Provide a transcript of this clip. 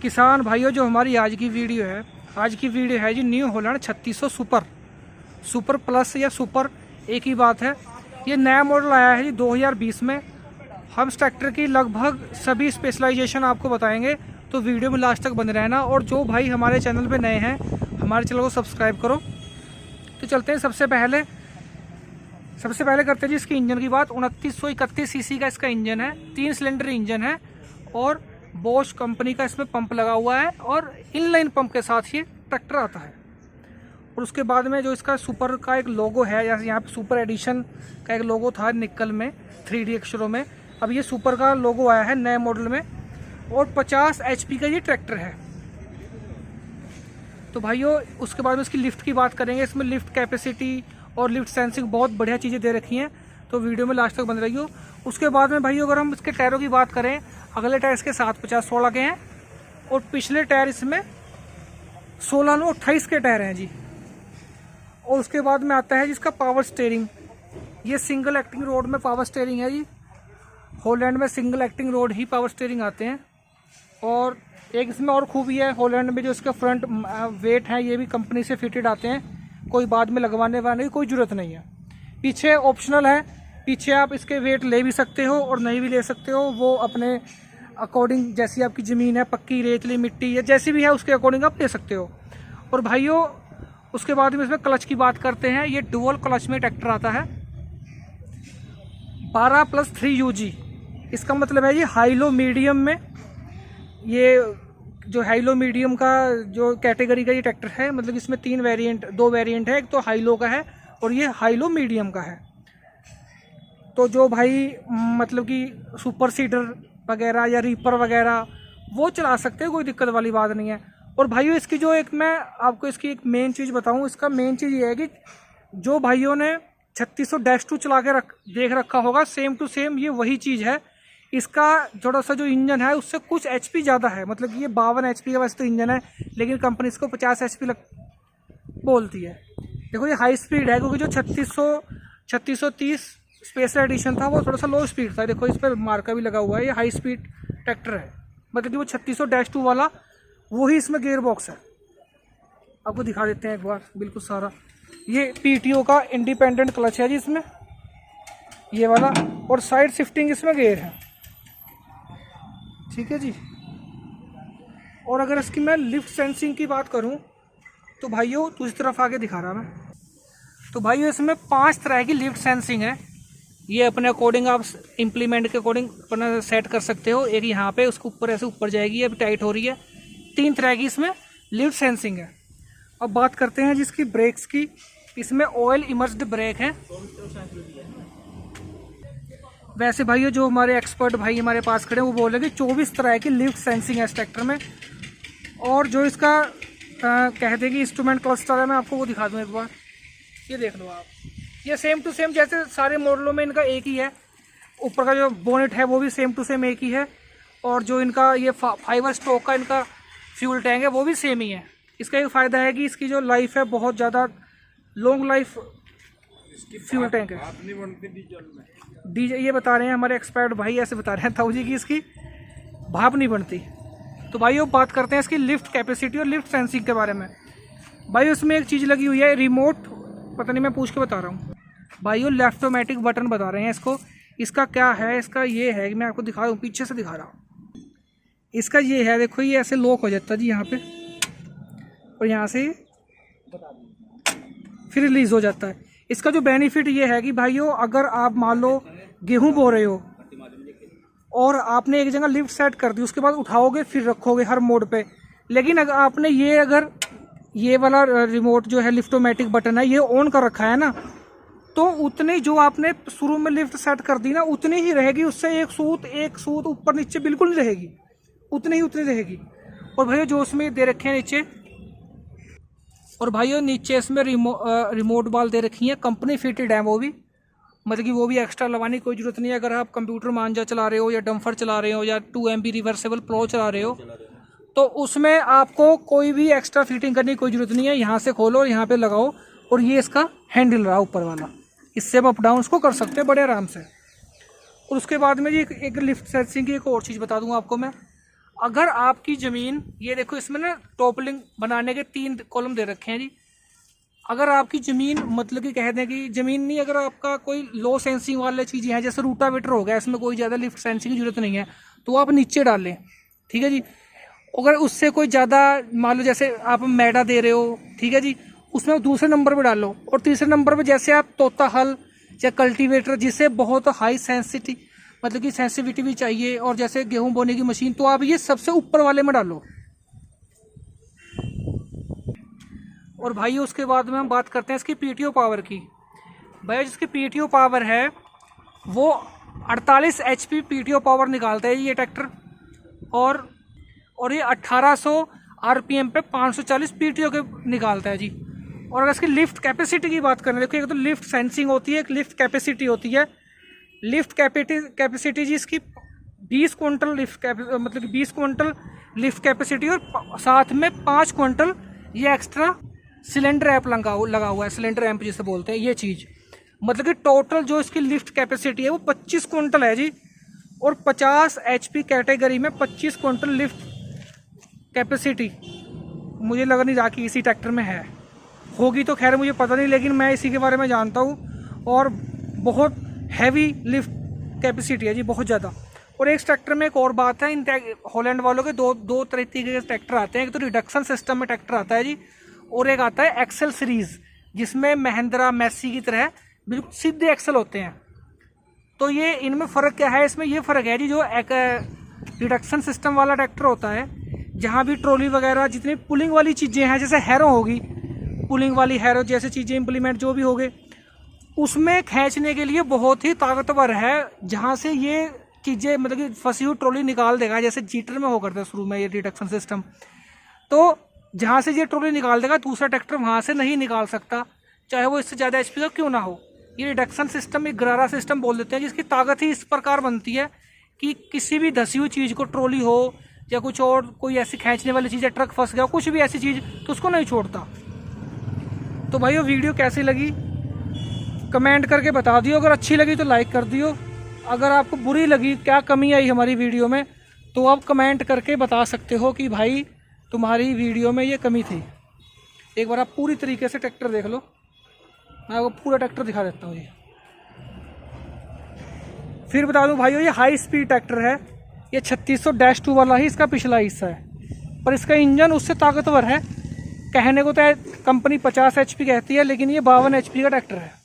किसान भाइयों, जो हमारी आज की वीडियो है जी न्यू हॉलैंड 3600 सुपर प्लस या सुपर, एक ही बात है। ये नया मॉडल आया है जी 2020 में। हम इस ट्रैक्टर की लगभग सभी स्पेशलाइजेशन आपको बताएंगे, तो वीडियो में लास्ट तक बने रहना। और जो भाई हमारे चैनल पे नए हैं, हमारे चैनल को सब्सक्राइब करो। तो चलते हैं सबसे पहले करते हैं जी इसकी इंजन की बात। 2931 सीसी का इसका इंजन है, 3 सिलेंडर इंजन है और बॉश कंपनी का इसमें पंप लगा हुआ है और इनलाइन पंप के साथ ये ट्रैक्टर आता है। और उसके बाद में जो इसका सुपर का एक लोगो है, जैसे यहाँ पे सुपर एडिशन का एक लोगो था निकल में 3D अक्षरों में, अब ये सुपर का लोगो आया है नए मॉडल में। और 50 HP का ये ट्रैक्टर है। तो भाइयों उसके बाद में इसकी लिफ्ट की बात करेंगे। इसमें लिफ्ट कैपेसिटी और लिफ्ट सेंसिंग बहुत बढ़िया चीज़ें दे रखी हैं, तो वीडियो में लास्ट तक बन रही हो। उसके बाद में भाइयों अगर हम इसके टायरों की बात करें, अगले टायर इसके 750/16 के हैं और पिछले टायर इसमें 16/28 के टायर हैं जी। और उसके बाद में आता है जिसका पावर स्टीयरिंग। ये सिंगल एक्टिंग रोड में पावर स्टीयरिंग है जी। हॉलैंड में सिंगल एक्टिंग रोड ही पावर स्टीयरिंग आते हैं। और एक इसमें और खूबी है, हॉलैंड में जो इसका फ्रंट वेट है ये भी कंपनी से फिटेड आते हैं, कोई बाद में लगवाने वाने की कोई ज़रूरत नहीं है। पीछे ऑप्शनल है, पीछे आप इसके वेट ले भी सकते हो और नहीं भी ले सकते हो, वो अपने अकॉर्डिंग, जैसी आपकी ज़मीन है, पक्की रेतली मिट्टी या जैसी भी है उसके अकॉर्डिंग आप ले सकते हो। और भाइयों उसके बाद में इसमें क्लच की बात करते हैं। ये डुअल क्लच में ट्रैक्टर आता है 12+3 UG। इसका मतलब है ये हाई लो मीडियम में, ये जो हाई लो मीडियम का जो कैटेगरी का ये ट्रैक्टर है, मतलब इसमें 2 वेरिएंट है। एक तो हाई लो का है और ये हाई लो मीडियम का है। तो जो भाई मतलब कि सुपर सीडर वगैरह या रीपर वगैरह वो चला सकते हैं, कोई दिक्कत वाली बात नहीं है। और भाइयों इसकी जो एक मैं आपको इसकी एक मेन चीज़ बताऊं, इसका मेन चीज़ ये है कि जो भाइयों ने 3600-2 चला के देख रखा होगा, सेम टू सेम ये वही चीज़ है। इसका थोड़ा सा जो इंजन है उससे कुछ HP ज़्यादा है, मतलब कि ये 52 HP का वैसे तो इंजन है, लेकिन कंपनी इसको 50 HP बोलती है। देखो ये हाई स्पीड है, क्योंकि जो 3630 स्पेशल एडिशन था वो थोड़ा सा लो स्पीड था। देखो इस पर मार्का भी लगा हुआ है, ये हाई स्पीड ट्रैक्टर है, मतलब कि वो 3600-2 वाला वही इसमें गियर बॉक्स है। आपको दिखा देते हैं एक बार बिल्कुल सारा। ये PTO का इंडिपेंडेंट क्लच है जी इसमें, ये वाला, और साइड शिफ्टिंग इसमें गियर है, ठीक है जी। और अगर इसकी मैं लिफ्ट सेंसिंग की बात करूं तो भाइयों दूसरी तरफ आगे दिखा रहा मैं, तो भाइयों इसमें 5 तरह की लिफ्ट सेंसिंग है। ये अपने अकॉर्डिंग आप इम्प्लीमेंट के अकॉर्डिंग अपना सेट कर सकते हो। एक यहाँ पे उसके ऊपर ऐसे ऊपर जाएगी, अभी टाइट हो रही है। 3 तरह की इसमें लिफ्ट सेंसिंग है। अब बात करते हैं जिसकी ब्रेक्स की। इसमें ऑयल इमर्स्ड ब्रेक है। वैसे भाइयों जो हमारे एक्सपर्ट भाई हमारे पास खड़े हैं वो बोल रहे हैं कि 24 तरह की लिफ्ट सेंसिंग है इस ट्रैक्टर में। और जो इसका कहते हैं कि इंस्ट्रूमेंट क्लस्टर है, मैं आपको वो दिखा दूं एक बार। ये देख लो आप, ये सेम टू सेम जैसे सारे मॉडलों में इनका एक ही है। ऊपर का जो बोनेट है वो भी सेम टू सेम एक ही है। और जो इनका ये 5 स्ट्रोक का इनका फ्यूल टैंक है वो भी सेम ही है। इसका एक फ़ायदा है कि इसकी जो लाइफ है बहुत ज़्यादा लॉन्ग लाइफ फ्यूल टैंक है। डीजल ये बता रहे हैं हमारे एक्सपर्ट भाई, ऐसे बता रहे हैं ताऊ जी की इसकी भाप नहीं बनती। तो भाइयों बात करते हैं इसकी लिफ्ट कैपेसिटी और लिफ्ट सेंसिंग के बारे में। भाइयों इसमें एक चीज़ लगी हुई है रिमोट, पता नहीं मैं पूछ के बता रहा हूँ। भाइयों लेफ्टोमेटिक बटन बता रहे हैं इसको। इसका क्या है, इसका ये है कि मैं आपको दिखा रहा हूँ, पीछे से दिखा रहा हूँ। इसका ये है, देखो ये ऐसे लॉक हो जाता है जी यहाँ पे, और यहाँ से फिर रिलीज़ हो जाता है। इसका जो बेनिफिट ये है कि भाइयों अगर आप मान लो गेहूं बो रहे हो और आपने एक जगह लिफ्ट सेट कर दी, उसके बाद उठाओगे फिर रखोगे हर मोड पे, लेकिन अगर आपने ये वाला रिमोट जो है लिफ्टोमेटिक बटन है ये ऑन कर रखा है ना, तो उतनी जो आपने शुरू में लिफ्ट सेट कर दी ना उतनी ही रहेगी। उससे एक सूत ऊपर नीचे बिल्कुल नहीं रहेगी, उतनी रहेगी। और भाइयों जो उसमें दे रखे हैं नीचे, और भाइयों नीचे इसमें रिमोट बाल दे रखी हैं, कंपनी फिटेड है वो भी, मतलब कि वो भी एक्स्ट्रा लगाने की कोई ज़रूरत नहीं है। अगर आप कंप्यूटर मांझा चला रहे हो या डम्फर चला रहे हो या 2 MB रिवर्सेबल प्लो चला रहे हो, तो उसमें आपको कोई भी एक्स्ट्रा फिटिंग करने की कोई ज़रूरत नहीं है। यहाँ से खोलो और यहाँ पे लगाओ, और ये इसका हैंडल रहा ऊपर वाला, इससे आप अप डाउन उसको कर सकते हैं बड़े आराम से। और उसके बाद में जी एक लिफ्ट सेंसिंग की एक और चीज़ बता दूँ आपको मैं। अगर आपकी ज़मीन, ये देखो इसमें ना टॉपलिंग बनाने के 3 कॉलम दे रखे हैं जी। अगर आपकी ज़मीन मतलब कि कह दें कि ज़मीन नहीं, अगर आपका कोई लो सेंसिंग वाले चीज़ें हैं, जैसे रूटावेटर हो गया, इसमें कोई ज़्यादा लिफ्ट सेंसिंग की जरूरत नहीं है, तो आप नीचे डाल लें, ठीक है जी। अगर उससे कोई ज़्यादा, मान लो जैसे आप मैडा दे रहे हो, ठीक है जी, उसमें दूसरे नंबर पे डालो। और तीसरे नंबर पे जैसे आप तोता हल या कल्टीवेटर, जिसे बहुत हाई सेंसिटिव मतलब कि सेंसिटिविटी भी चाहिए, और जैसे गेहूं बोने की मशीन, तो आप ये सबसे ऊपर वाले में डालो। और भाई उसके बाद में हम बात करते हैं इसकी पीटीओ पावर की। भाई जिसकी पीटीओ पावर है वो 48 एचपी पीटीओ पावर निकालता है ये ट्रैक्टर, और ये 1800 आरपीएम पे 540 पीटीओ के निकालता है जी। और अगर इसकी लिफ्ट कैपेसिटी की बात करें, देखो एक तो लिफ्ट सेंसिंग होती है, एक लिफ्ट कैपेसिटी होती है। लिफ्ट कैपेसिटी जी इसकी 20 क्विंटल मतलब कि 20 क्विंटल लिफ्ट कैपेसिटी, और साथ में 5 क्विंटल ये एक्स्ट्रा सिलेंडर ऐप लगा हुआ है, सिलेंडर ऐप जिसे बोलते हैं ये चीज़। मतलब कि टोटल जो इसकी लिफ्ट कैपेसिटी है वो 25 क्विंटल है जी। और 50 एचपी कैटेगरी में 25 क्विंटल लिफ्ट कैपेसिटी मुझे लग नहीं रहा कि इसी ट्रैक्टर में है, होगी तो खैर मुझे पता नहीं, लेकिन मैं इसी के बारे में जानता हूँ। और बहुत हैवी लिफ्ट कैपेसिटी है जी, बहुत ज़्यादा। और एक ट्रैक्टर में एक और बात है, इन हॉलैंड वालों के दो तरीके के ट्रैक्टर आते हैं। एक तो रिडक्शन सिस्टम में ट्रैक्टर आता है जी, और एक आता है एक्सेल सीरीज, जिसमें महिंद्रा मैसी की तरह बिल्कुल सीधे एक्सेल होते हैं। तो ये इनमें फ़र्क क्या है? इसमें ये फ़र्क है जी, जो एक रिडक्शन सिस्टम वाला ट्रैक्टर होता है, जहाँ भी ट्रॉली वगैरह जितनी पुलिंग वाली चीज़ें हैं, जैसे हैरो होगी, पुलिंग वाली हैरो जैसे चीज़ें इम्प्लीमेंट जो भी हो गए, उसमें खींचने के लिए बहुत ही ताकतवर है। जहाँ से ये चीज़ें मतलब कि फंसी हुई ट्रॉली निकाल देगा, जैसे जीटर में हो करता है शुरू में ये रिडक्शन सिस्टम, तो जहाँ से ये ट्रॉली निकाल देगा दूसरा ट्रैक्टर वहाँ से नहीं निकाल सकता, चाहे वो इससे ज़्यादा एचपी का क्यों ना हो। ये रिडक्शन सिस्टम एक गरारा सिस्टम बोल देते हैं, जिसकी ताकत ही इस प्रकार बनती है कि किसी भी धसी हुई चीज़ को, ट्रॉली हो या कुछ और कोई ऐसी खींचने वाली चीज़ है, ट्रक फंस गया, कुछ भी ऐसी चीज़, तो उसको नहीं छोड़ता। तो भाई वो वीडियो कैसी लगी कमेंट करके बता दियो। अगर अच्छी लगी तो लाइक कर दियो। अगर आपको बुरी लगी, क्या कमी आई हमारी वीडियो में, तो आप कमेंट करके बता सकते हो कि भाई तुम्हारी वीडियो में ये कमी थी। एक बार आप पूरी तरीके से ट्रैक्टर देख लो, मैं आपको पूरा ट्रैक्टर दिखा देता हूँ। ये फिर बता दूँ भाइयों, ये हाई स्पीड ट्रैक्टर है। ये 3600-2 वाला ही इसका पिछला हिस्सा है, पर इसका इंजन उससे ताकतवर है। कहने को तो कंपनी 50 एचपी कहती है, लेकिन ये 52 एचपी का ट्रैक्टर है।